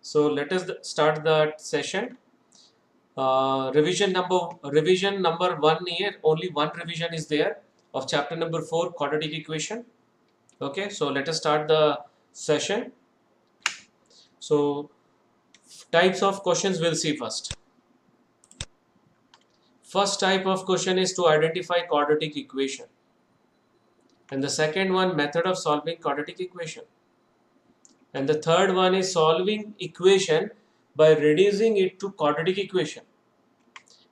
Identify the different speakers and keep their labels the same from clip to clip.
Speaker 1: So let us start that session. Revision number 1 here. Only one revision is there of chapter number 4, quadratic equation. Okay, so let us start the session. So types of questions we'll see first. First type of question is to identify quadratic equation, and the second one, method of solving quadratic equation, and the third one is solving equation by reducing it to quadratic equation,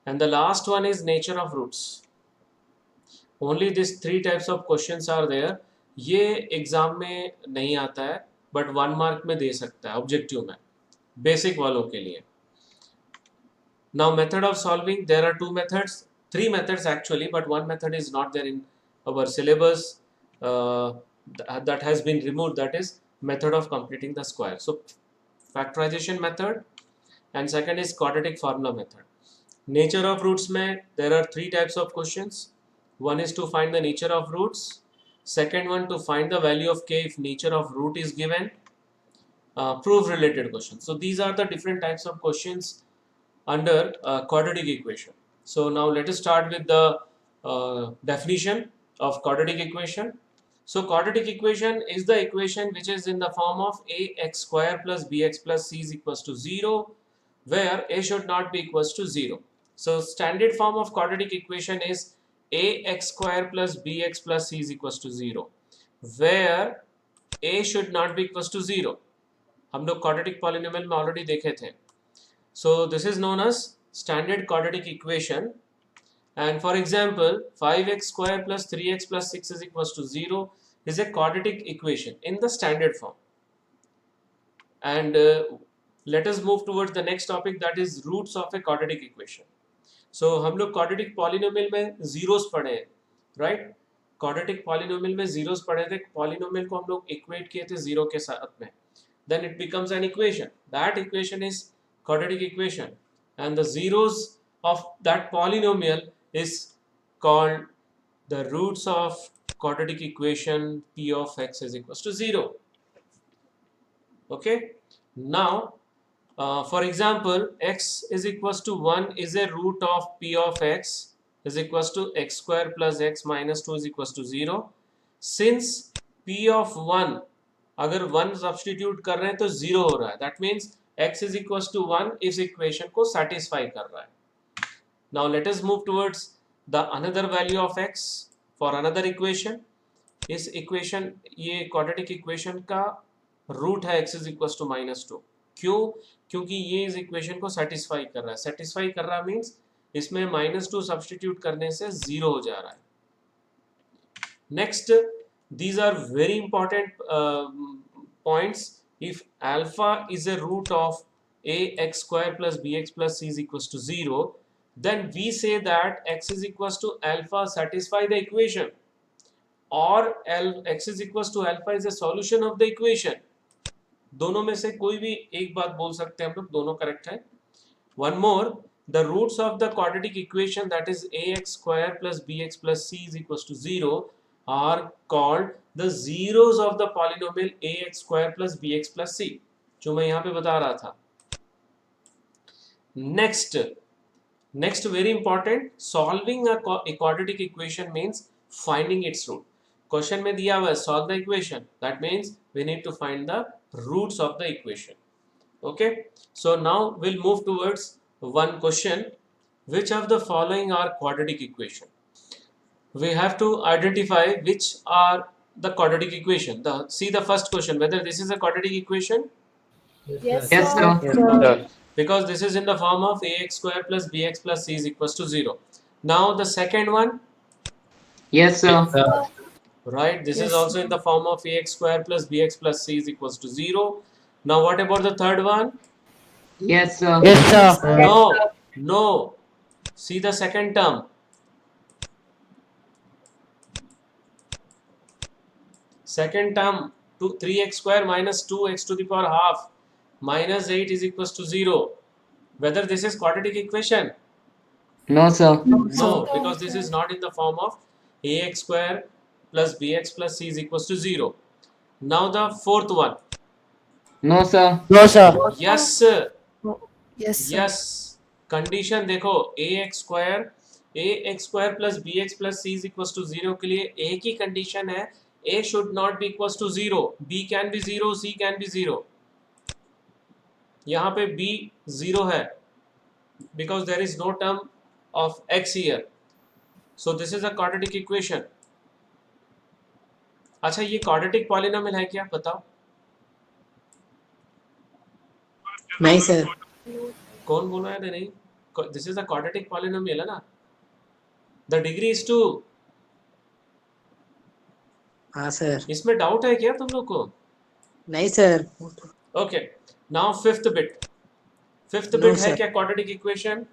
Speaker 1: and the last one is nature of roots. Only these three types of questions are there. ये exam में नहीं आता है, but 1 mark में दे सकता है objective में, basic वालों के लिए. Now method of solving, there are two methods, three methods actually, but one method is not there in our syllabus, that has been removed, that is method of completing the square. So factorization method, and second is quadratic formula method. Nature of roots में there are three types of questions. One is to find the nature of roots, second one to find the value of k if nature of root is given, proof related questions. So these are the different types of questions under quadratic equation. So now let us start with the definition of quadratic equation. So quadratic equation is the equation which is in the form of ax square plus bx plus c is equals to 0, where a should not be equals to 0. So standard form of quadratic equation is ax square plus bx plus c is equals to 0, where a should not be equals to 0. हम लोग quadratic polynomial में already देखे थे. So this is known as standard quadratic equation. And for example, 5x square plus 3x plus 6 is equals to 0 is a quadratic equation in the standard form. And let us move towards the next topic, that is roots of a quadratic equation. So हम लोग quadratic polynomial में zeros पढ़े हैं, right? Quadratic polynomial में zeros पढ़े थे. Polynomial को हम लोग equate किए थे zero के साथ में. Then it becomes an equation. That equation is quadratic equation, and the zeros of that polynomial is called the roots of quadratic equation p of x is equals to 0. Okay, now for example, x is equals to 1 is a root of p of x is equals to x square plus x minus 2 is equals to 0. Since p of 1 अगर 1 substitute कर रहे हैं तो 0 हो रहा है, that means x is equals to 1 इस equation को सेटिस्फाई कर रहा है. Now let us move towards the another value of x for another equation. इस इक्वेशन, ये क्वाड्रेटिक इक्वेशन का रूट है x is equals to minus 2. क्यों? क्योंकि ये इस इक्वेशन को सेटिस्फाई कर रहा है. सेटिस्फाई कर रहा मीन्स इसमें -2 सब्सटीट्यूट करने से 0 हो जा रहा है. Next, these are very important points. If alpha is a root of ax square plus bx plus c is equals to 0, then we say that x is equals to alpha satisfy the equation, or x is equals to alpha is a solution of the equation. दोनों में से कोई भी एक बात बोल सकते हैं हम लोग, दोनों करेक्ट है. One more, the roots of the quadratic equation, that is ax square plus bx plus c is equals to 0, are called the zeros of the polynomial ax square plus bx plus c, जो मैं यहाँ पे बता रहा था. Next very important, solving a quadratic equation means finding its root. Question में दिया हुआ है solve the equation, that means we need to find the roots of the equation. Okay, so now we'll move towards one question. Which of the following are quadratic equation? We have to identify which are the quadratic equation. See the first question, whether this is a quadratic equation.
Speaker 2: Yes,
Speaker 3: Yes,
Speaker 2: sir.
Speaker 3: sir.
Speaker 1: Because this is in the form of ax square plus bx plus c is equals to 0. Now the second one,
Speaker 3: Yes, sir.
Speaker 1: right, this is
Speaker 2: Yes.
Speaker 1: also in the form of ax square plus bx plus c is equals to 0. Now what about the third one?
Speaker 3: Yes, sir.
Speaker 2: Yes, sir.
Speaker 1: No. See the second term. Second term, 3x square minus 2x to the power half minus 8 is equals to 0. Whether this is quadratic equation?
Speaker 3: No, sir.
Speaker 1: No, because this is not in the form of ax square plus bx plus c is equals to 0. Now the fourth one.
Speaker 3: No, sir.
Speaker 2: No, sir.
Speaker 1: Yes,
Speaker 4: Yes, sir.
Speaker 1: yes. Condition देखो, ax square plus bx plus c is equals to 0 के लिए एक ही condition है, a should not be equals to 0, b can be 0, c can be 0. यहाँ पे b 0 है because there is no term of x here, so this is a quadratic equation. अच्छा, ये quadratic polynomial है क्या, बताओ?
Speaker 2: नहीं सर.
Speaker 1: कौन बोल रहा है? नहीं, this is a quadratic polynomial है ना. The degree is 2.
Speaker 2: हाँ सर.
Speaker 1: इसमें डाउट है क्या तुम लोग को?
Speaker 2: नहीं sir.
Speaker 1: Okay, now fifth bit. Fifth
Speaker 2: No,
Speaker 1: bit है
Speaker 2: sir.
Speaker 1: क्या quadratic equation?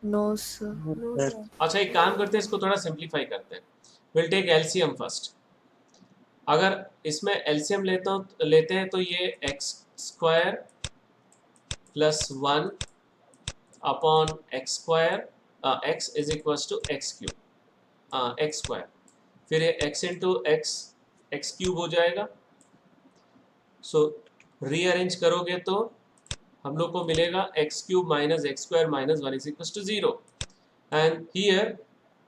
Speaker 4: No, sir.
Speaker 2: No, sir.
Speaker 1: अच्छा, एक काम करते हैं, इसको थोड़ा सिंप्लीफाई करते हैं. Will take LCM first. अगर इसमें एलसीएम लेते हैं तो ये x square plus 1 upon x square, x is equal to x cube, x square, फिर ये x into x, x cube हो जाएगा. सो रीअरेंज करोगे तो हम लोग को मिलेगा x cube minus x square minus 1 is equal to 0. And here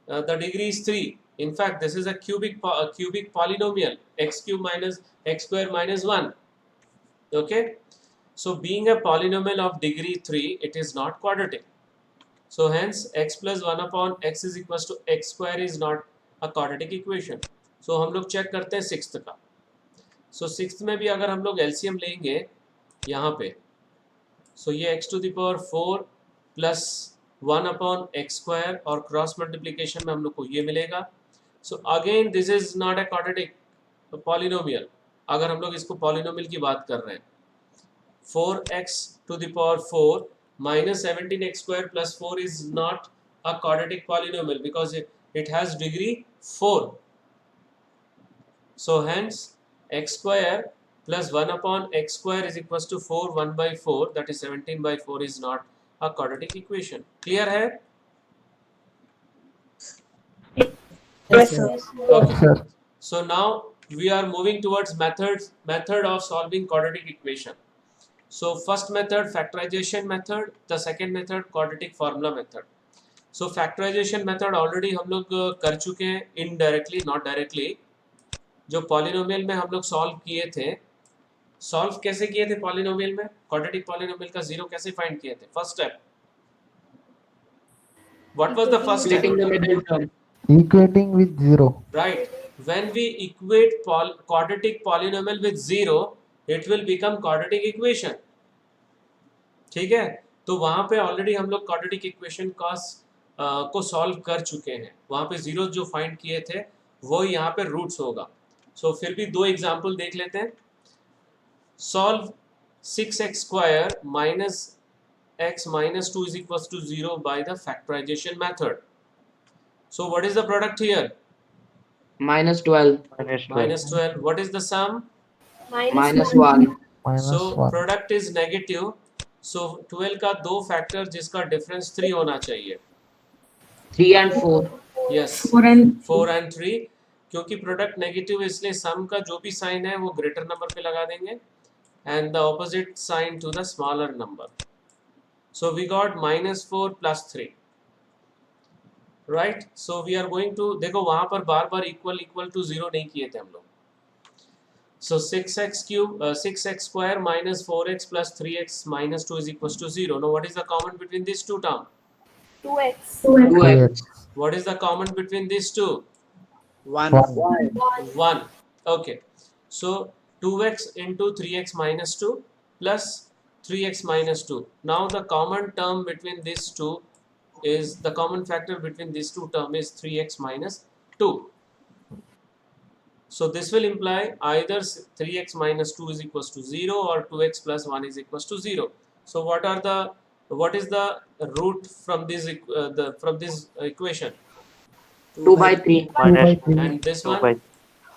Speaker 1: the degree is 3. In fact, this is a cubic polynomial, x cube minus x square minus 1. Okay, so being a polynomial of degree 3, it is not quadratic. So hence x plus 1 upon x is equals to x square is not a quadratic equation. So हम लोग check करते हैं sixth का. So sixth में भी अगर हम लोग एलसीएम लेंगे यहाँ पे, so ये x to the power 4 plus 1 upon x square और क्रॉस मल्टीप्लीकेशन में हम लोग को ये मिलेगा. So again this is not a quadratic polynomial. अगर हम लोग इसको पॉलिनोमियल की बात कर रहे हैं, 4x to the power 4 minus 17x square plus 4 is not a quadratic polynomial because it has degree 4. So hence x square plus 1 upon x square is equals to 4 1 by 4, that is 17 by 4 is not a quadratic equation. Clear है?
Speaker 4: Yes, sir.
Speaker 1: Okay. So now we are moving towards method of solving quadratic equation. So first method factorization method, the second method quadratic formula method. So factorization method already हम लोग कर चुके हैं indirectly, not directly. जो polynomial में हम लोग solve किए थे, सॉल्व कैसे किए थे पॉलिनोमियल में? क्वाड्रेटिक पॉलिनोमियल का जीरो कैसे फाइंड किए थे? First step, what was the first
Speaker 3: Splitting
Speaker 1: step?
Speaker 3: the middle term.
Speaker 5: Equating with 0.
Speaker 1: Right, when we equate quadratic polynomial with zero, it will become quadratic equation. ठीक है, तो वहां पे ऑलरेडी हम लोग क्वाड्रेटिक इक्वेशन को सॉल्व कर चुके हैं. वहां पे जीरो जो फाइंड किए थे वो यहाँ पे रूट्स होगा. सो फिर भी दो एग्जांपल देख लेते हैं. Solve 6x square minus x minus 2 is equals to 0 by the factorization method. So what is the product here?
Speaker 3: Minus 12.
Speaker 1: Minus 12. What is the sum?
Speaker 3: Minus 1.
Speaker 5: Minus
Speaker 1: So
Speaker 5: 1.
Speaker 1: product is negative. So 12 का दो factor जिसका difference 3 होना चाहिए.
Speaker 3: 3 and 4.
Speaker 1: Yes, 4 and 3. क्योंकि product negative इसलिए सम का जो भी साइन है वो ग्रेटर नंबर पे लगा देंगे and the opposite sign to the smaller number. So we got minus 4 plus 3. Right? So we are going to, देखो वहां पर बार बार equal to 0 नहीं किए थे हम लोग. So 6x cube, 6x square minus 4x plus 3x minus 2 is equals to 0. Now what is the common between these two terms?
Speaker 4: 2x.
Speaker 3: 2x.
Speaker 1: What is the common between these two?
Speaker 2: 1.
Speaker 1: 1. Okay. So 2x into 3x minus 2 plus 3x minus 2. Now the common term between these two is, the common factor between these two terms is 3x minus 2. So this will imply either 3x minus 2 is equals to 0 or 2x plus 1 is equals to 0. So what is the root from this equation?
Speaker 3: 2 by 3.
Speaker 1: And this one?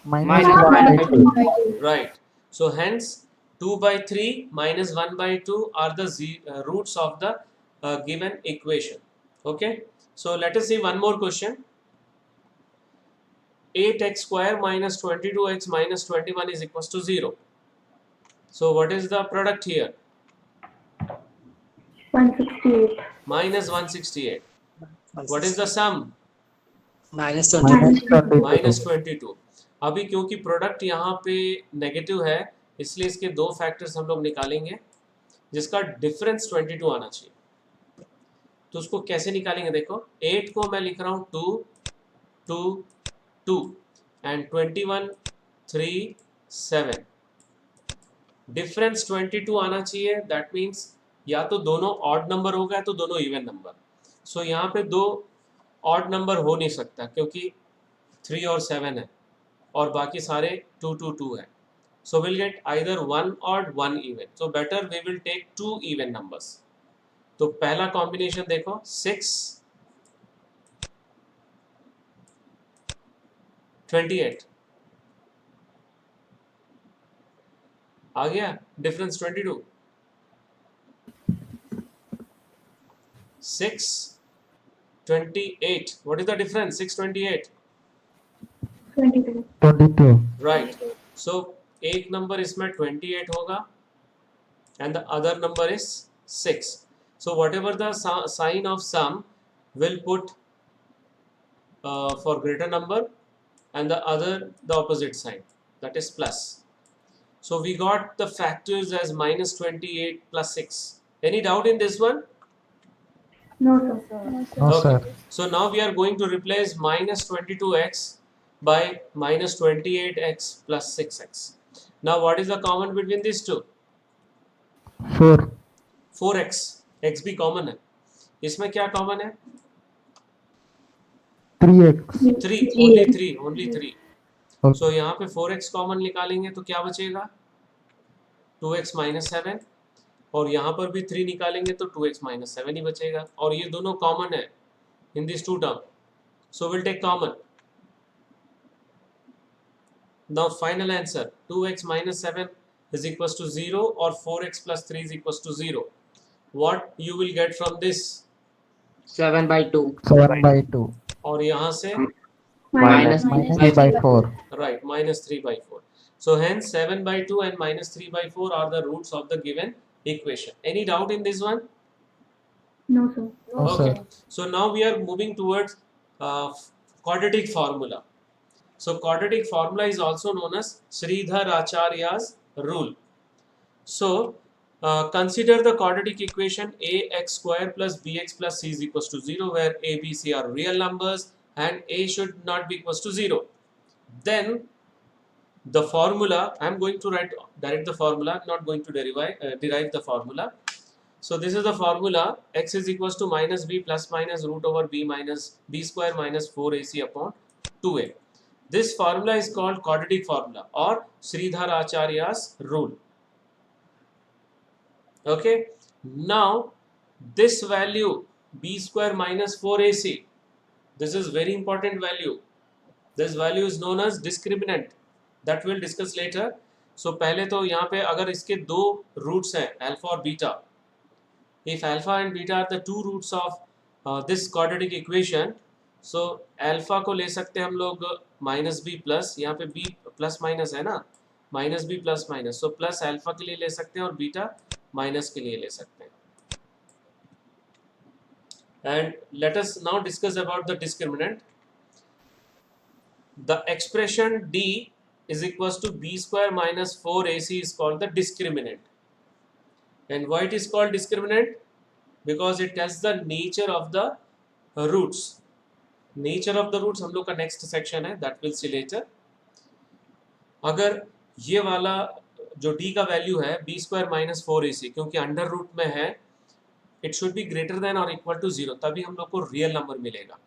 Speaker 5: Minus 1 by 2.
Speaker 1: Right. So hence 2 by 3 minus 1 by 2 are the roots of the given equation. Okay. So let us see one more question. 8x square minus 22x minus 21 is equals to 0. So what is the product here?
Speaker 4: 168.
Speaker 1: Minus 168. What is the sum?
Speaker 2: minus 22.
Speaker 5: minus 22.
Speaker 1: Minus 22. अभी क्योंकि product यहाँ पे negative है, इसलिए इसके दो factors हम लोग निकालेंगे जिसका डिफरेंस 22 आना चाहिए. तो उसको कैसे निकालेंगे? देखो, 8 को मैं लिख रहा हूँ 2 2 2 एंड 21 3 7. डिफरेंस 22 आना चाहिए. दैट मीन्स या तो दोनों ऑड नंबर होगा या तो दोनों इवन नंबर. सो यहाँ पे दो ऑड नंबर हो नहीं सकता क्योंकि 3 और 7 है और बाकी सारे 2 2 2 है. So will get either 1 odd 1 even. So better we will take 2 even numbers. तो पहला कॉम्बिनेशन देखो, 6 28 आ गया. Difference 22. 6 28. What is the difference? 6 28.
Speaker 4: 22.
Speaker 5: 22.
Speaker 1: Right. So एक नंबर इसमें 28 होगा and the other number is 6. So whatever the sign of sum will put for greater number and the other the opposite sign, that is plus. So we got the factors as minus 28 plus 6. Any doubt in this one?
Speaker 4: No, sir.
Speaker 5: No,
Speaker 1: Okay.
Speaker 5: sir.
Speaker 1: So now we are going to replace minus 22x by minus 28x plus 6x. Now what is the common between these two?
Speaker 5: 4.
Speaker 1: 4x. x भी common है. इसमें क्या common है?
Speaker 5: 3x.
Speaker 1: 3. Only 3. Only 3.
Speaker 5: Okay.
Speaker 1: So यहाँ पे 4x common निकालेंगे तो क्या बचेगा? 2x minus 7. और यहाँ पर भी 3 निकालेंगे तो 2x minus 7 ही बचेगा. और ये दोनों common है in these two terms. So we'll take common. Now final answer, 2x minus 7 is equals to 0 or 4x plus 3 is equals to 0. What you will get from this?
Speaker 3: 7 by 2.
Speaker 5: 7 by 2.
Speaker 1: और यहाँ से
Speaker 3: Minus
Speaker 5: Minus
Speaker 3: 3
Speaker 5: 3 by 4.
Speaker 1: right, minus 3 by 4. So hence 7 by 2 and minus 3 by 4 are the roots of the given equation. Any doubt in this one?
Speaker 4: No, sir.
Speaker 5: No,
Speaker 1: Okay.
Speaker 5: sir.
Speaker 1: So now we are moving towards quadratic formula. So quadratic formula is also known as Sridhar Acharya's rule. So consider the quadratic equation ax square plus bx plus c is equals to 0, where a, b, c are real numbers and a should not be equals to 0. Then the formula, I am going to write direct the formula, not going to derive the formula. So this is the formula, x is equals to minus b plus minus root over b minus b square minus 4ac upon 2a. This formula is called quadratic formula or Sridhar Acharya's rule. Okay. Now this value b square minus 4ac, this is very important value. This value is known as discriminant. That we'll discuss later. So पहले तो यहाँ पे अगर इसके दो roots हैं alpha और beta, if alpha and beta are the two roots of this quadratic equation, so alpha को ले सकते हैं हम लोग minus b plus, यहाँ पे b plus minus है ना, minus b plus minus, so plus alpha के लिए ले सकते हैं और beta minus के लिए ले सकते हैं. And let us now discuss about the discriminant. The expression d is equals to b square minus 4ac is called the discriminant. And why it is called discriminant? Because it tells the nature of the roots. Nature of the roots हम लोग का next section है, that we'll see later. अगर ये वाला जो d का value है b square minus 4ac, क्योंकि अंडर रूट में है, it should be greater than or equal to 0, तभी हम लोग को रियल नंबर मिलेगा.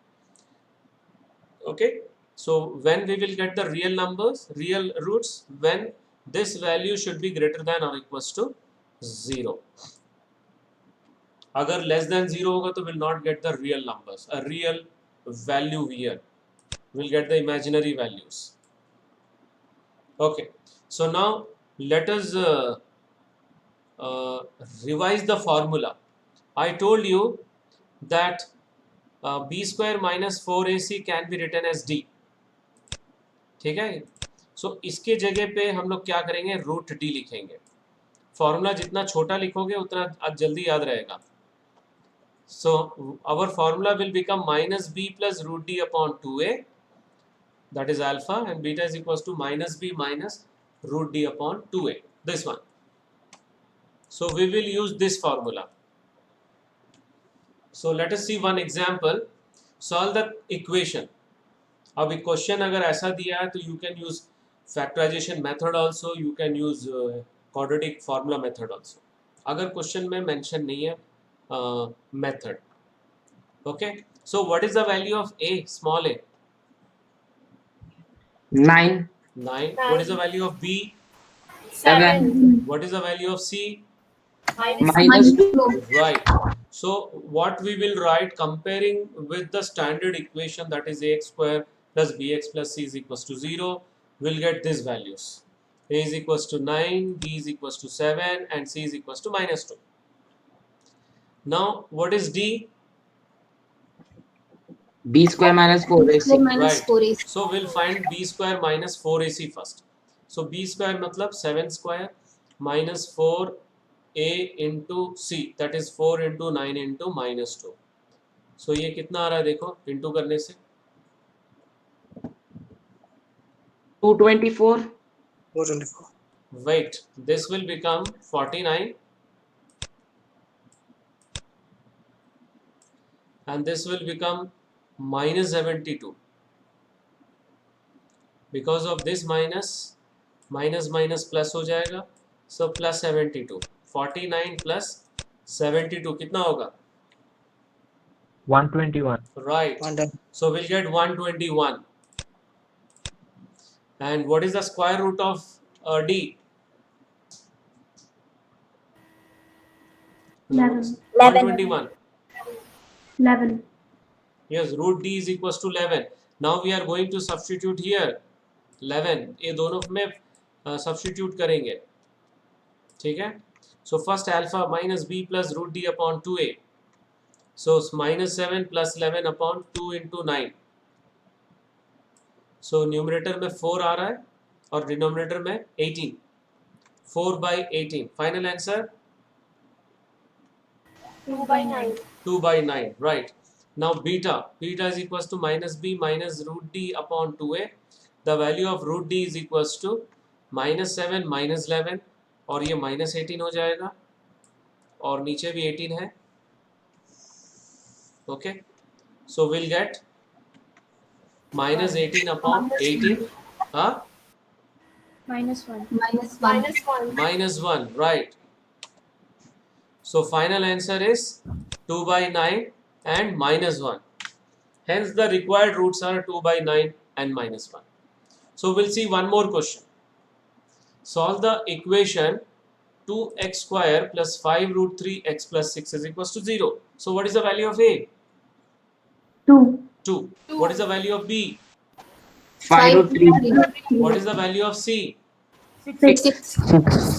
Speaker 1: Okay. So when we will get the real numbers, real roots, when this value should be greater than or equals to 0. अगर less than 0 होगा तो will not get the real numbers, a real value here. We'll get the imaginary values. Okay. So now let us revise the formula. I told you that b square minus 4ac can be written as d. ठीक है. सो इसके जगह पे हम लोग क्या करेंगे, root D लिखेंगे. फॉर्मूला जितना छोटा लिखोगे उतना जल्दी याद रहेगा. So our formula will become minus b plus root d upon 2a, that is alpha, and beta is equals to minus b minus root d upon 2a, this one. So we will use this formula. So let us see one example. Solve the equation. अब एक question अगर ऐसा दिया है तो you can use factorization method also, you can use quadratic formula method also. अगर question में mention नहीं है method. Okay, so what is the value of a, small a?
Speaker 3: 9.
Speaker 1: 9. What is the value of b?
Speaker 3: 7.
Speaker 1: What is the value of c?
Speaker 3: Minus 2.
Speaker 1: Right. So what we will write comparing with the standard equation, that is ax square plus bx plus c is equals to 0, we'll get these values. A is equals to 9, b is equals to 7 and c is equals to minus 2. Now what is d?
Speaker 3: B square minus 4ac.
Speaker 1: Right. So we'll find b square minus 4ac first. So b square matlab 7 square minus 4 a into c, that is 4 into 9 into minus 2. So ये कितना आ रहा है देखो, into करने से
Speaker 3: 224.
Speaker 2: 424.
Speaker 1: wait, this will become 49 and this will become minus 72. Because of this minus minus plus हो जाएगा, so plus 72. 49 plus 72 कितना होगा?
Speaker 5: 121.
Speaker 1: Right. So we'll get 121. And what is the square root of d?
Speaker 4: 11.
Speaker 1: 121.
Speaker 4: 11.
Speaker 1: Yes, root d is equals to 11. Now we are going to substitute here 11. ये दोनों में substitute करेंगे, ठीक है? So first alpha minus b plus root d upon 2a. So minus 7 plus 11 upon 2 into 9. So numerator में 4 आ रहा है और denominator में 18. 4 by 18. Final answer?
Speaker 4: 2 by 9.
Speaker 1: 2 by 9. Right. Now beta is equals to minus b minus root d upon 2a. The value of root d is equals to minus 7 minus 11 और ये minus 18 हो जाएगा और नीचे भी 18 है. Okay, so we'll get minus 18 upon 18. Huh?
Speaker 4: Minus 1.
Speaker 1: Minus 1, right. So final answer is 2 by 9 and minus 1. Hence the required roots are 2 by 9 and minus 1. So we'll see one more question. Solve the equation 2x square plus 5 root 3x plus 6 is equals to 0. So what is the value of a?
Speaker 4: 2.
Speaker 1: 2. What is the value of b?
Speaker 3: 5 root 3.
Speaker 1: What is the value of c?
Speaker 4: 6.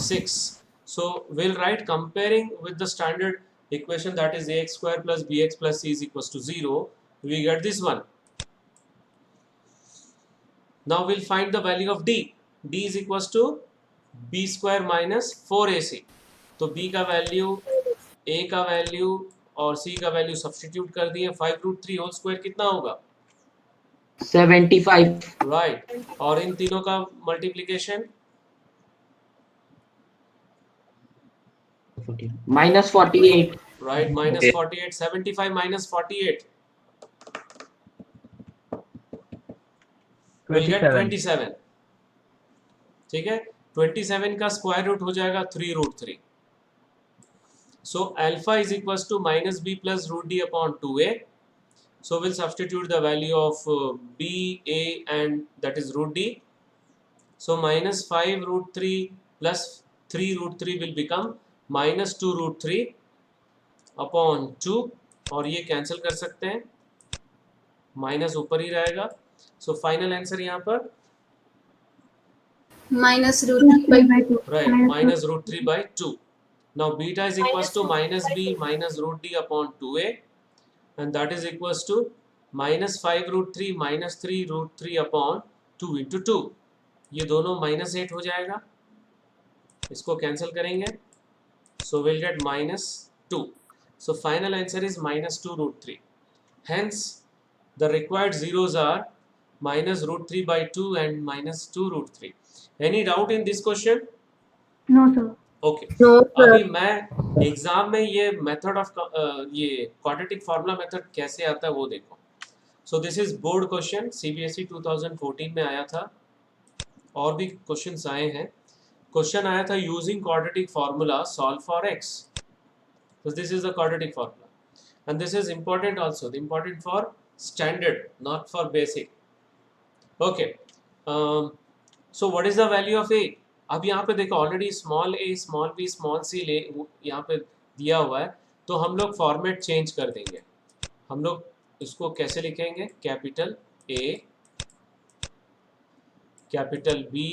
Speaker 1: 6. So we'll write comparing with the standard equation, that is ax square plus bx plus c is equals to 0. We get this one. Now we'll find the value of d. D is equals to b square minus 4ac. तो b का वैल्यू, a का वैल्यू और c का वैल्यू substitute कर दिए. 5 root 3 होल स्क्वायर कितना होगा?
Speaker 3: 75.
Speaker 1: राइट. और इन तीनों का multiplication
Speaker 3: minus 48.
Speaker 1: Right, minus 48. 75 minus 48 we'll get 27. ठीक है, 27 का स्क्वायर रूट हो जाएगा 3 root 3. So alpha is equals to minus b plus root d upon 2a. So we'll substitute the value of b, a and that is root d. So minus 5 root 3 plus 3 root 3 will become minus 2 root 3 upon 2 और ये cancel कर सकते हैं, minus ऊपर ही रहेगा. So final answer यहाँ पर
Speaker 6: minus root 3 by 2.
Speaker 1: right, minus root 3 by 2. Now beta is equals to minus b minus root d upon 2a and that is equals to minus 5 root 3 minus 3 root 3 upon 2 into 2. ये दोनों minus 8 हो जाएगा. इसको cancel करेंगे, so we'll get -2. So final answer is -2 root 3. Hence the required zeros are -root 3 by 2 and -2 root 3. Any doubt in this question?
Speaker 4: No, sir.
Speaker 1: Okay.
Speaker 6: No, sir.
Speaker 1: अभी मैं exam में ये मेथड ऑफ ये quadratic formula method कैसे आता है वो देखो. So this is board question, CBSE 2014 में आया था, और भी क्वेश्चंस आए हैं. क्वेश्चन आया था using quadratic formula solve for x. So this is the quadratic formula, and this is important also, important for standard, not for basic. Okay, so what is the value of a? अब यहाँ पे देखो already small a small b small c ले यहाँ पे दिया हुआ है, तो हम लोग फॉर्मेट चेंज कर देंगे. हम लोग इसको कैसे लिखेंगे? कैपिटल A, कैपिटल B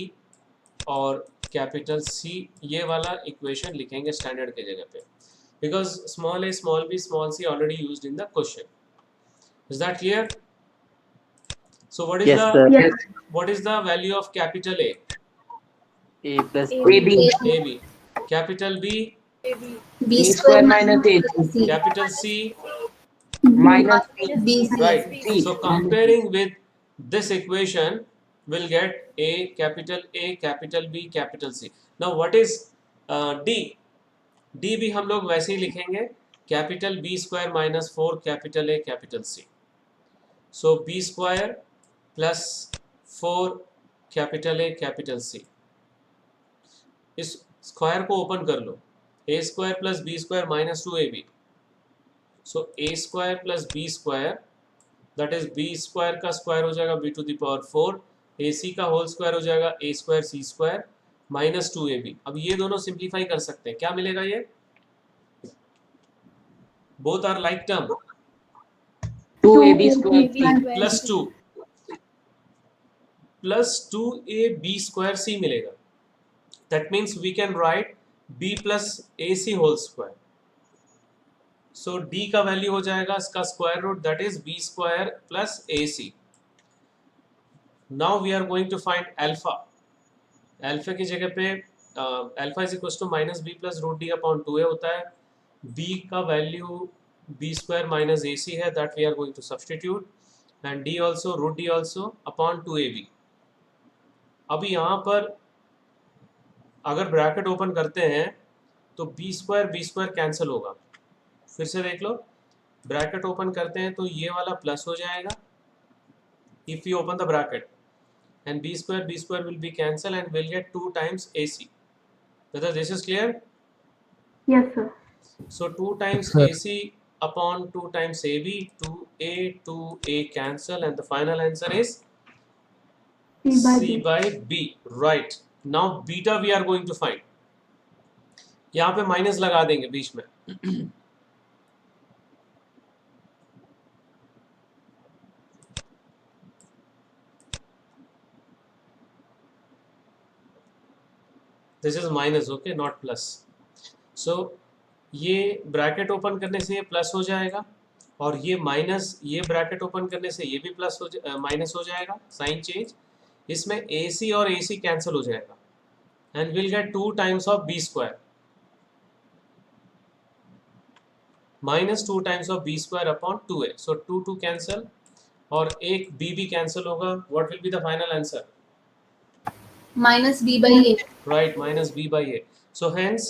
Speaker 1: और कैपिटल C, ये वाला इक्वेशन लिखेंगे स्टैंडर्ड के जगह पे, because small a, small b, small c already used in the question. Is that clear? So what is
Speaker 2: Yes,
Speaker 1: the
Speaker 2: sir.
Speaker 4: Yes.
Speaker 1: what is the value of capital A?
Speaker 2: A plus
Speaker 3: AB.
Speaker 1: AB. Capital B,
Speaker 6: B
Speaker 3: square
Speaker 6: square
Speaker 3: minus
Speaker 6: minus
Speaker 3: AC.
Speaker 6: C.
Speaker 1: capital C,
Speaker 3: minus
Speaker 6: B
Speaker 1: right?
Speaker 3: C.
Speaker 1: So comparing with this equation, we'll get A, capital B, capital C. Now what is D? D भी हम लोग वैसे ही लिखेंगे, capital B square minus 4 capital A capital C. So B square plus 4 capital A capital C. इस square को open कर लो, A square plus B square minus 2AB. So A square plus B square, that is B square का square हो जाएगा B to the power 4, AC का whole square हो जाएगा A square C square minus 2AB. अब ये दोनों simplify कर सकते हैं, क्या मिलेगा? ये both are like term,
Speaker 3: 2AB square
Speaker 1: plus 2 plus 2AB square C मिलेगा. That means we can write B plus AC whole square. So D का वैल्यू हो जाएगा इसका square root, that is B square plus AC. Now we are going to find alpha. Alpha की जगह पे alpha is equal to minus B plus root D upon 2a होता है. b का value b square minus AC है, that we are going to substitute, and d also root d also upon 2ab. अभी यहाँ पर अगर bracket open करते हैं तो b स्क्वायर कैंसिल होगा. फिर से देख लो, ब्रैकेट ओपन करते हैं तो ये वाला प्लस हो जाएगा if you open the bracket, and b square will be cancelled and we'll get 2 times AC. Whether this is clear?
Speaker 4: Yes, sir.
Speaker 1: So 2 times
Speaker 5: Sir.
Speaker 1: AC upon 2 times AB, 2A cancel, and the final answer is C by B. Right. Now beta we are going to find. यहाँ पे minus लगा देंगे बीच में. This is minus, okay, not plus. So ये bracket open करने से ये प्लस हो जाएगा, और ये माइनस, ये ब्रैकेट ओपन करने से ये भी प्लस हो माइनस हो जाएगा. साइन चेंज, इसमें AC और AC कैंसिल हो जाएगा, and will get 2 times of B square minus 2 times of B square upon 2A. So 2 cancel, और एक B भी कैंसिल होगा. What will be the final answer?
Speaker 6: minus B by A.
Speaker 1: Right, minus B by A. So hence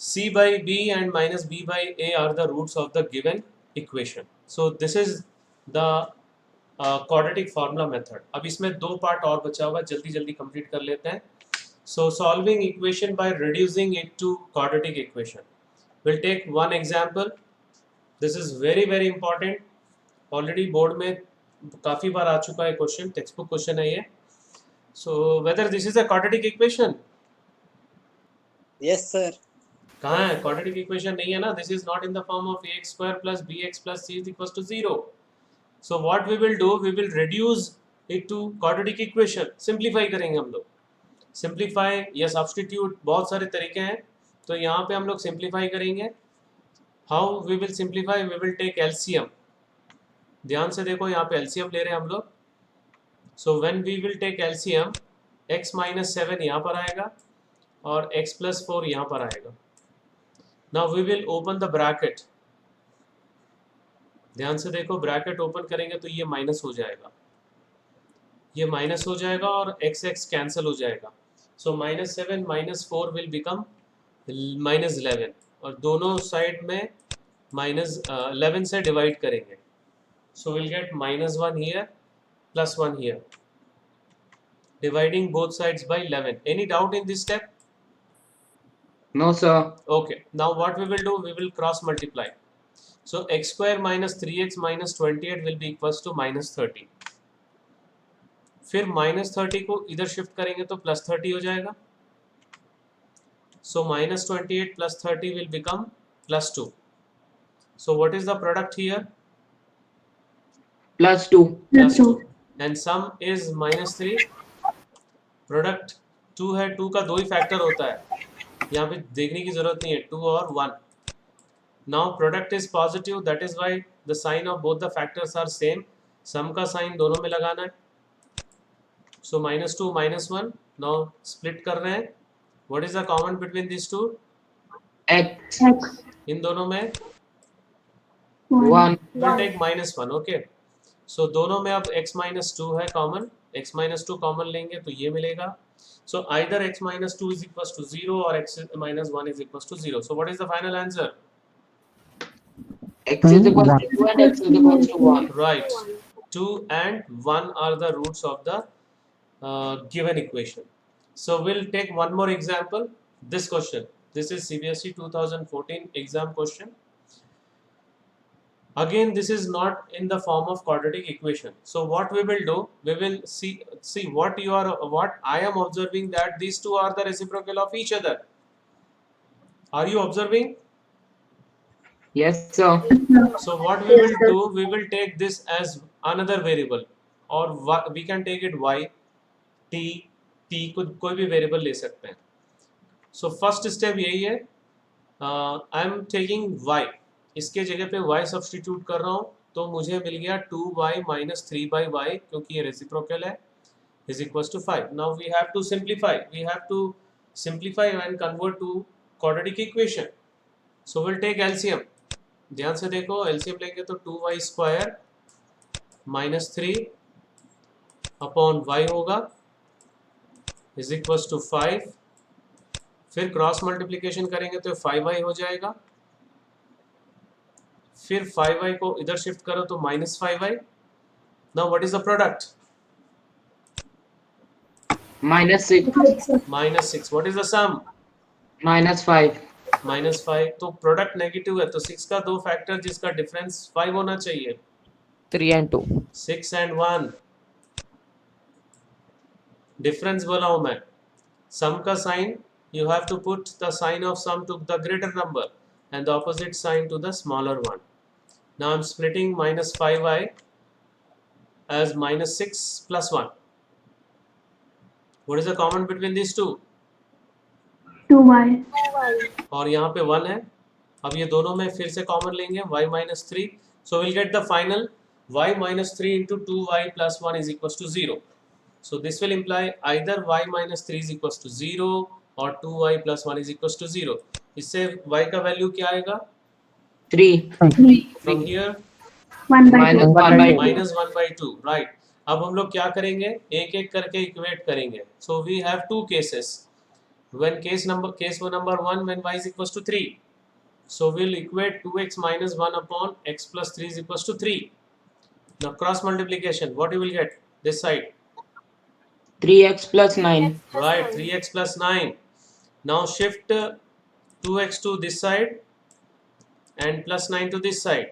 Speaker 1: C by B and minus B by A are the roots of the given equation. So this is the quadratic formula method. अब इसमें 2 part और बचा हुआ, जल्दी जल्दी complete कर लेते हैं. So solving equation by reducing it to quadratic equation. We'll take one example. This is very very important. Already board में काफ़ी बार आ चुका है क्वेश्चन, टेक्स्ट बुक क्वेश्चन है ये. So whether this is a quadratic equation?
Speaker 2: Yes, sir.
Speaker 1: कहाँ है? quadratic equation नहीं है ना. This is not in the form of ax square plus bx plus c is equals to 0. So what we will do, we will reduce it to quadratic equation. Simplify करेंगे हम लोग. Simplify या substitute, बहुत सारे तरीके हैं. तो यहाँ पे हम लोग simplify करेंगे. How we will simplify? We will take LCM. ध्यान से देखो, यहाँ पे LCM ले रहे हैं हम लोग. So when we will take LCM, x minus 7 यहाँ पर आएगा, और x प्लस 4 यहाँ पर आएगा. Now we will open the bracket. ध्यान से देखो, ब्रैकेट ओपन करेंगे तो ये माइनस हो जाएगा, ये माइनस हो जाएगा और x x कैंसिल हो जाएगा. सो -7 -4 विल बिकम -11 और दोनों साइड में -11 से डिवाइड करेंगे. सो will gate -1 here plus 1 here, dividing both sides by 11. Any doubt in this step?
Speaker 3: No, sir.
Speaker 1: Okay. Now what we will do? We will cross multiply. So x square minus 3x minus 28 will be equals to -30. फिर -30 को इधर shift करेंगे तो +30 हो जाएगा. So -28 plus 30 will become +2. So what is the product here?
Speaker 3: +2.
Speaker 1: +2. And sum is -3. Product 2 है, 2 का 2 ही factor होता है, यहाँ पे देखने की जरूरत नहीं है, 2 और 1. Now product is positive, that is why the sign of both the factors are same. Sum का साइन दोनों में लगाना है. सो -2 -1. नाउ स्प्लिट कर रहे हैं. What is the common between this two?
Speaker 3: X.
Speaker 1: इन दोनों में
Speaker 3: 1.
Speaker 1: Will take -1. ओके. सो दोनों में अब x -2 है कॉमन, x -2 कॉमन लेंगे तो ये मिलेगा. So either x -2 is equals to 0 और x -1 is equals to 0. So what is the final answer?
Speaker 3: X is equal to 2 and X is equal to 1.
Speaker 1: Right. 2 and 1 are the roots of the given equation. So we'll take one more example. This question. This is CBSE 2014 exam question. Again, this is not in the form of quadratic equation. So what we will do? We will see what I am observing, that these two are the reciprocal of each other. Are you observing?
Speaker 3: Yes, sir.
Speaker 1: So what we will do? We will take this as another variable, or we can take it y, t, p, कोई भी variable ले सकते हैं. So first step यही है. I am taking y. इसके जगह पे y सब्स्टिट्यूट कर रहा हूँ तो मुझे मिल गया 2y minus 3/y, क्योंकि ये रेसिप्रोकल है, is equals to 5. Now we have to simplify. We have to simplify and convert to quadratic equation. So we'll take LCM. ध्यान से देखो, LCM लेंगे तो 2y square minus 3 upon y होगा is equals to 5. फिर cross multiplication करेंगे तो 5y हो जाएगा. फिर 5y को इधर शिफ्ट करो तो -5y. Now what is the product?
Speaker 3: -6.
Speaker 1: -6. What is the sum?
Speaker 3: -5.
Speaker 1: -5. तो प्रोडक्ट नेगेटिव है तो 6 का 2 फैक्टर जिसका डिफरेंस 5 होना चाहिए.
Speaker 2: 3 and 2.
Speaker 1: 6 and 1 डिफरेंस बोला हूं मैं. सम का sign you have to put the sign of sum to the greater number and the opposite sign to the smaller one. Now I'm splitting -5y as -6 plus 1. What is the common between these two?
Speaker 4: 2y.
Speaker 1: और यहाँ पे 1 है. अब ये दोनों में फिर से कॉमन लेंगे, y -3. So we'll get the final y -3 into 2y plus 1 is equals to 0. So this will imply either y -3 is equals to 0 और 2y plus 1 is equals to 0. इससे y का वैल्यू क्या आएगा?
Speaker 3: 3.
Speaker 1: From here
Speaker 4: 1/2.
Speaker 1: -1/2. राइट. अब हम लोग क्या करेंगे? एक एक करके इक्वेट करेंगे. So we have two cases. When case number 1 when y is equals to 3. So we'll equate 2x minus 1 upon x plus 3 is equals to 3. Now cross multiplication. What you will get? This side.
Speaker 3: 3x plus 9.
Speaker 1: Right. 3x plus 9. Now shift 2x to this side and plus 9 to this side.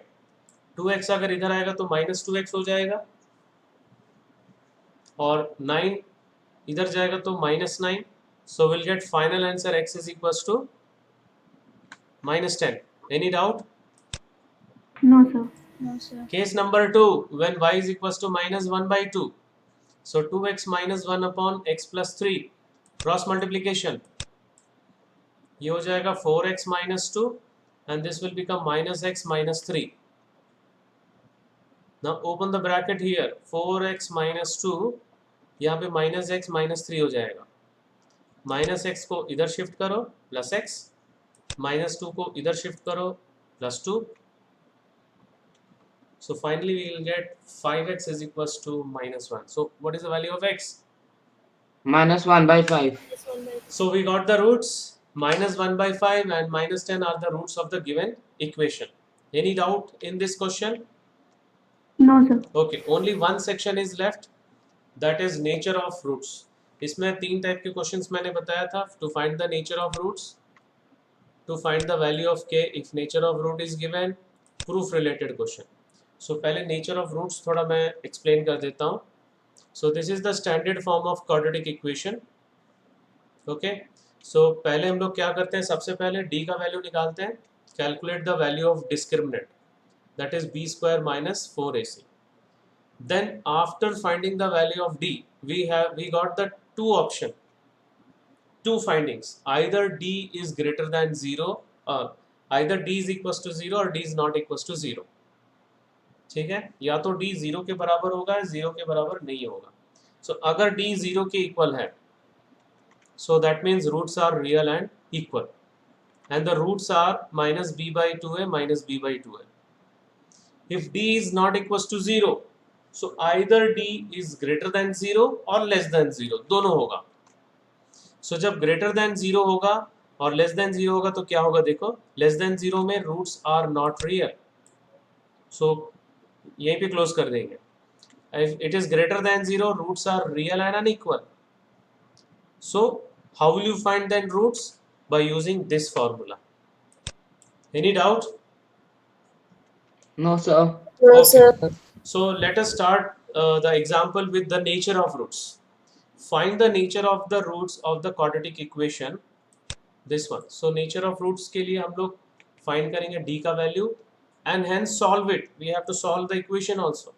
Speaker 1: 2x अगर इधर आएगा तो -2x हो जाएगा और 9 इधर जाएगा तो -9. So we'll get final answer x is equals to -10. Any doubt?
Speaker 4: No, sir.
Speaker 1: Case number 2 when y is equals to -1/2. So 2x minus 1 upon x plus 3. Cross multiplication. ये हो जाएगा 4x minus 2 and this will become -x minus 3. Now open the bracket here. 4x minus 2 यहाँ पे -x minus 3 हो जाएगा. Minus x को इधर shift करो प्लस एक्स, माइनस 2 को इधर शिफ्ट करो plus 2. So finally we will get 5x is equals to minus 1. So what is the value of x?
Speaker 3: minus 1 by 5.
Speaker 1: So we got the roots. Minus 1 by 5 and minus 10 are the roots of the given equation. Any doubt in this question?
Speaker 4: No, sir.
Speaker 1: Okay, only one section is left, that is nature of roots. इसमें 3 type के questions मैंने बताया था. To find the nature of roots, to find the value of k if nature of root is given, proof related question. So पहले nature of roots थोड़ा मैं explain कर देता हूँ. So this is the standard form of quadratic equation. Okay. So पहले हम लोग क्या करते हैं, सबसे पहले d का वैल्यू निकालते हैं. Calculate the value of discriminant, that is b square minus 4ac. Then after finding the value of d, we got the two findings. Either d is greater than 0, either d is equals to 0 or d is not equals to 0. ठीक है, या तो d 0 के बराबर होगा या 0 के बराबर नहीं होगा. सो अगर d 0 के इक्वल है, so that means roots are real and equal, and the roots are minus b by 2a minus b by 2a. If d is not equals to 0, so either d is greater than 0 or less than 0, दोनों होगा. So जब greater than 0 होगा और less than 0 होगा तो क्या होगा, देखो less than 0 में roots are not real, so यहीं पे क्लोज कर देंगे. If it is greater than 0, roots are real and unequal. So how will you find then roots? By using this formula. Any doubt?
Speaker 3: No, sir.
Speaker 1: Okay. So let us start the example with the nature of roots. Find the nature of the roots of the quadratic equation. This one. So nature of roots के लिए हम लोग find करेंगे d का value and hence solve it. We have to solve the equation also.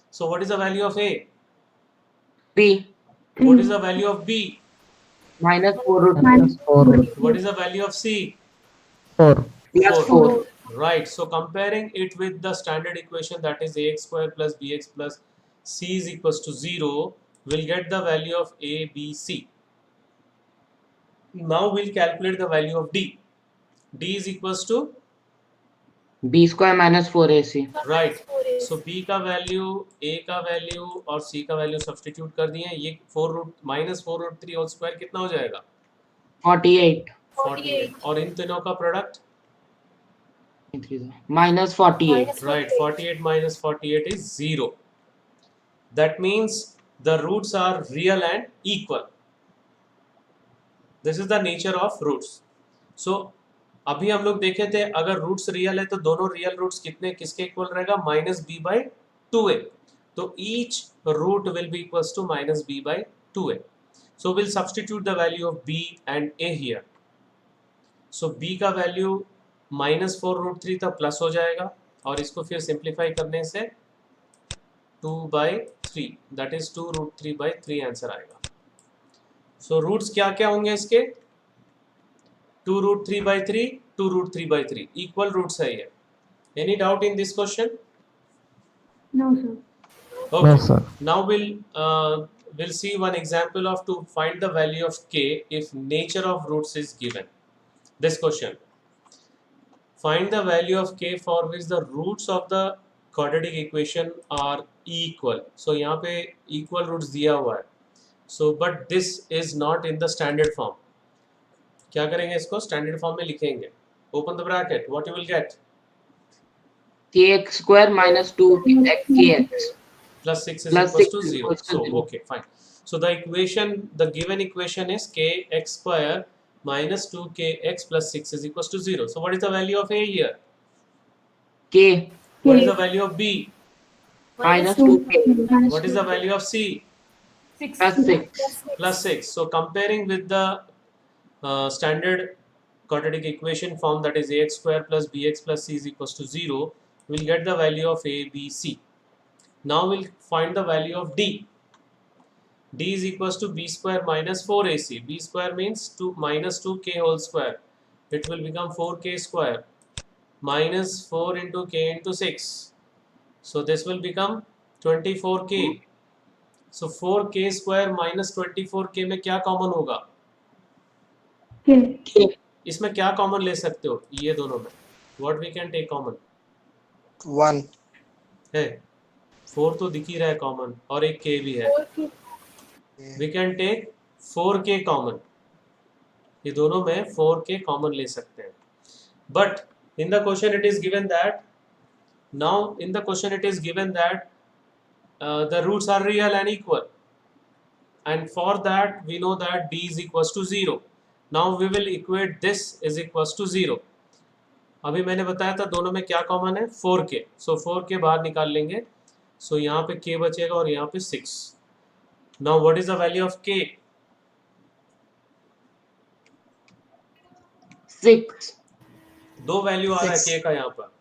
Speaker 1: So what is the value of a?
Speaker 3: 3
Speaker 1: What is the value of b?
Speaker 3: minus 4 root
Speaker 4: Minus
Speaker 5: 4 root
Speaker 1: What is the value of c?
Speaker 5: 4.
Speaker 3: plus 4.
Speaker 1: Right. So comparing it with the standard equation, that is ax square plus bx plus c is equals to 0, we'll get the value of a, b, c. Now we'll calculate the value of d. D is equals to,
Speaker 3: b square minus 4ac.
Speaker 1: right. So b का वैल्यू, a का वैल्यू और c का वैल्यू substitute कर दिए. ये 4 root minus 4 root 3 whole square कितना हो जाएगा,
Speaker 3: 48.
Speaker 1: 48. और इन तीनों का product,
Speaker 3: minus 48.
Speaker 1: right, 48 minus 48 is 0. That means the roots are real and equal. This is the nature of roots. So अभी हम लोग देखे थे अगर रूट्स रियल है तो दोनों रियल रूट्स कितने किसके इक्वल रहेगा, माइनस बी बाई 2a. तो each root will be equals to minus B by 2a. So will substitute the value of b and a here. So b का value minus 4 root 3 तक plus हो जाएगा और इसको फिर simplify करने से 2 by 3, that is 2 root 3 by 3 answer आएगा. सो रूट्स क्या क्या होंगे इसके, 2 root 3 by 3, 2 root 3 by 3. Equal roots है ये. Any doubt in this question?
Speaker 4: No, sir.
Speaker 1: Okay.
Speaker 5: No, sir.
Speaker 1: Now we'll see one example of to find the value of k if nature of roots is given. This question. Find the value of k for which the roots of the quadratic equation are equal. So यहाँ पे equal roots दिया हुआ है. So but this is not in the standard form. क्या करेंगे, इसको standard form में लिखेंगे. Open the bracket, what you will get,
Speaker 3: kx square minus 2kx
Speaker 1: plus 6 is
Speaker 3: plus
Speaker 1: equals
Speaker 3: 6
Speaker 1: to
Speaker 3: is
Speaker 1: 0.
Speaker 3: equals to
Speaker 1: So
Speaker 3: 0.
Speaker 1: okay, fine. So the equation, the given equation is kx square minus 2kx plus 6 is equals to 0. So what is the value of a here?
Speaker 3: k
Speaker 1: What is the value of b?
Speaker 3: minus 2k
Speaker 1: What is the value of c?
Speaker 3: plus 6.
Speaker 1: Plus 6. So comparing with the standard quadratic equation form, that is ax square plus bx plus c is equals to 0, we'll get the value of a, b, c. Now we'll find the value of d. D is equals to b square minus 4ac. B square means 2 minus 2k whole square. It will become 4k square minus 4 into k into 6. So this will become 24k. So 4k² minus 24k में क्या common होगा?
Speaker 4: K.
Speaker 1: इसमें क्या common ले सकते हो ये दोनों में? What we can take common
Speaker 7: 1.
Speaker 1: है? 4 तो दिख ही रहा है कॉमन, और एक k भी है. We can take 4k common. ये दोनों में 4k कॉमन ले सकते हैं. But in the question it is given that the roots are real and equal, and for that we know that b is equals to 0. Now we will equate this is equals to 0. अभी मैंने बताया था दोनों में क्या common है? 4k. सो 4k बाहर निकाल लेंगे. सो यहाँ पे k बचेगा और यहाँ पे 6. Now what is the value of k?
Speaker 3: 6.
Speaker 1: दो वैल्यू आ रहा है
Speaker 7: Six.
Speaker 1: k का यहाँ पर,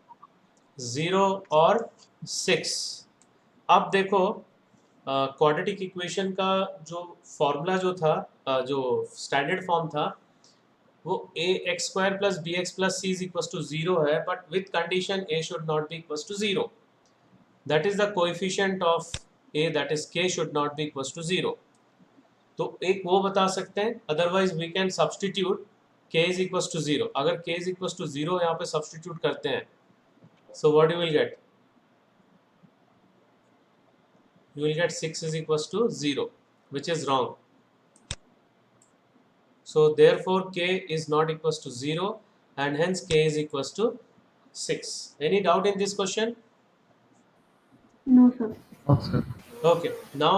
Speaker 1: 0 और 6. अब देखो क्वाड्रेटिक इक्वेशन का जो फॉर्मूला जो था, जो स्टैंडर्ड फॉर्म था, वो ax² plus bx plus c is equal to 0 है, but with condition a should not be equal to 0. That is the coefficient of a, that is k should not be equal to 0. तो एक वो बता सकते हैं, otherwise we can substitute k is equal to 0. अगर k is equal to 0 यहाँ पे substitute करते हैं, so what you will get? You will get 6 is equals to 0, which is wrong. So therefore k is not equals to 0, and hence k is equals to 6. Any doubt in this question?
Speaker 4: No, sir.
Speaker 5: No, sir.
Speaker 1: Okay, now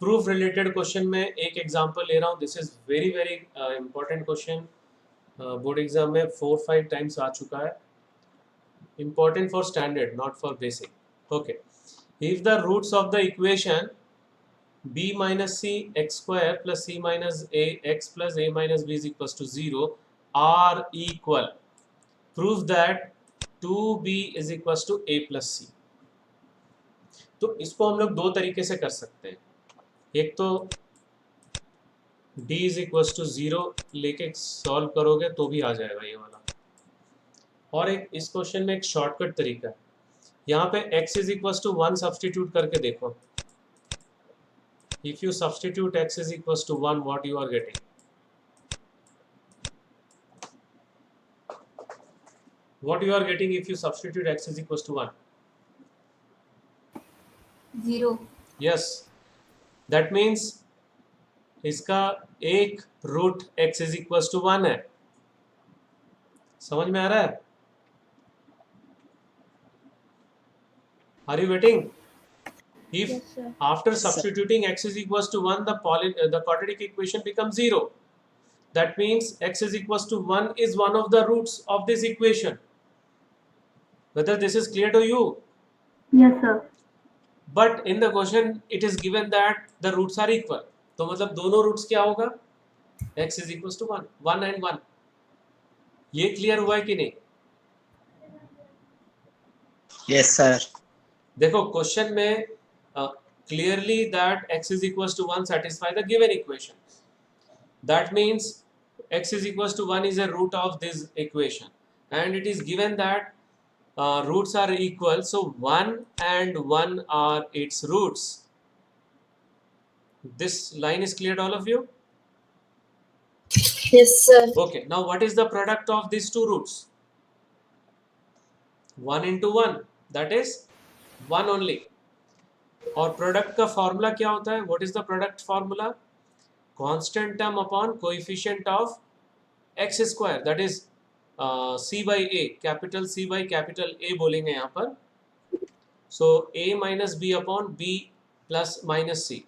Speaker 1: proof related question में एक example ले रहा हूँ. This is very very important question. Board exam में 4-5 times आ चुका है. Important for standard, not for basic. Okay. If the roots of the equation b minus c x² plus c minus a x plus a minus b is equals to 0 are equal, prove that 2b is equals to a plus c. तो इसको हम लोग दो तरीके से कर सकते हैं. एक तो d is equals to 0 लेके सॉल्व करोगे तो भी आ जाएगा ये वाला, और एक इस क्वेश्चन में एक शॉर्टकट तरीका है. यहाँ पे x is equals to 1 substitute करके देखो. If you substitute x is equals to 1, what you are getting? What you are getting if you substitute x is equals to 1?
Speaker 6: 0.
Speaker 1: Yes. That means इसका एक root x is equals to 1 है. समझ में आ रहा है? Are you getting? If
Speaker 6: Yes, sir.
Speaker 1: after substituting x is equals to 1, the quadratic equation becomes 0. That means x is equals to 1 is one of the roots of this equation. Whether this is clear to you?
Speaker 4: Yes, sir.
Speaker 1: But in the question it is given that the roots are equal. तो मतलब दोनों roots क्या होगा? x is equals to 1. 1 and 1. ये clear हुआ है कि नहीं?
Speaker 7: Yes, sir.
Speaker 1: देखो क्वेश्चन में clearly that x is equals to 1 satisfy the given equation. That means x is equals to 1 is a root of this equation, and it is given that roots are equal, so 1 and 1 are its roots. This line is clear to all of you?
Speaker 6: Yes, sir.
Speaker 1: Okay, now what is the product of these two roots? 1 into 1, that is 1 only. और product का formula क्या होता है? What is the product formula? Constant term upon coefficient of x square, that is c by a, capital C by capital A बोलेंगे यहाँ पर. सो a minus b upon b plus minus c,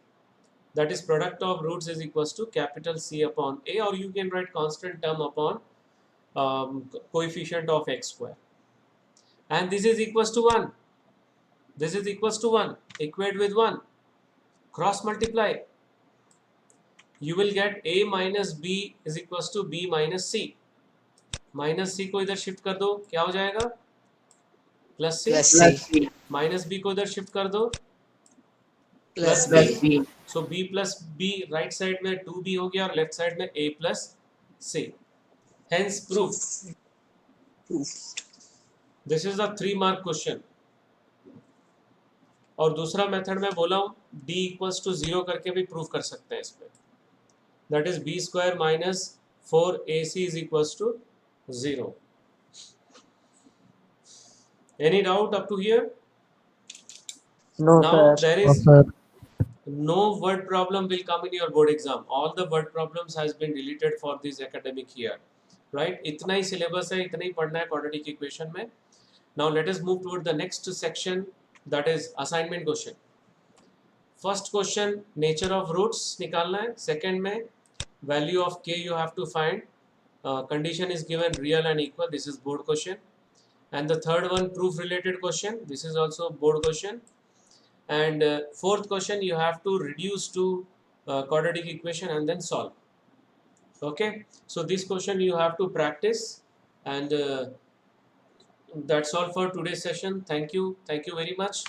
Speaker 1: that is product of roots is equals to capital C upon A, or you can write constant term upon coefficient of x square, and this is equals to 1. This is equals to 1. Equate with 1. Cross multiply. You will get a minus b is equals to b minus c. Minus c को इधर shift कर दो, क्या हो जाएगा? Plus
Speaker 7: Plus
Speaker 1: c.
Speaker 7: C.
Speaker 1: Minus b को इधर shift कर दो,
Speaker 7: Plus
Speaker 1: plus
Speaker 7: B.
Speaker 3: B.
Speaker 1: सो b plus b right side में 2b हो गया और लेफ्ट साइड में a plus c. Hence proof.
Speaker 7: Proof.
Speaker 1: This is the 3 mark question. और दूसरा मेथड मैं बोला हूँ d इक्वल्स टू 0 करके भी प्रूव कर सकते हैं इसमें, that is b square minus 4ac is equals to 0. Any doubt up to here?
Speaker 2: No,
Speaker 1: Now
Speaker 2: sir.
Speaker 1: there
Speaker 5: No,
Speaker 1: is
Speaker 5: sir.
Speaker 1: no word problem will come in your board exam. All the word problems has been deleted for this academic year, right? इतना ही syllabus है, इतना ही पढ़ना है quadratic equation में. Now let us move toward the next section, that is assignment question. First question nature of roots निकालना है. Second में value of k you have to find. Condition is given real and equal. This is board question. And the third one proof related question. This is also board question. And fourth question you have to reduce to quadratic equation and then solve. Okay, so this question you have to practice, and that's all for today's session. Thank you very much.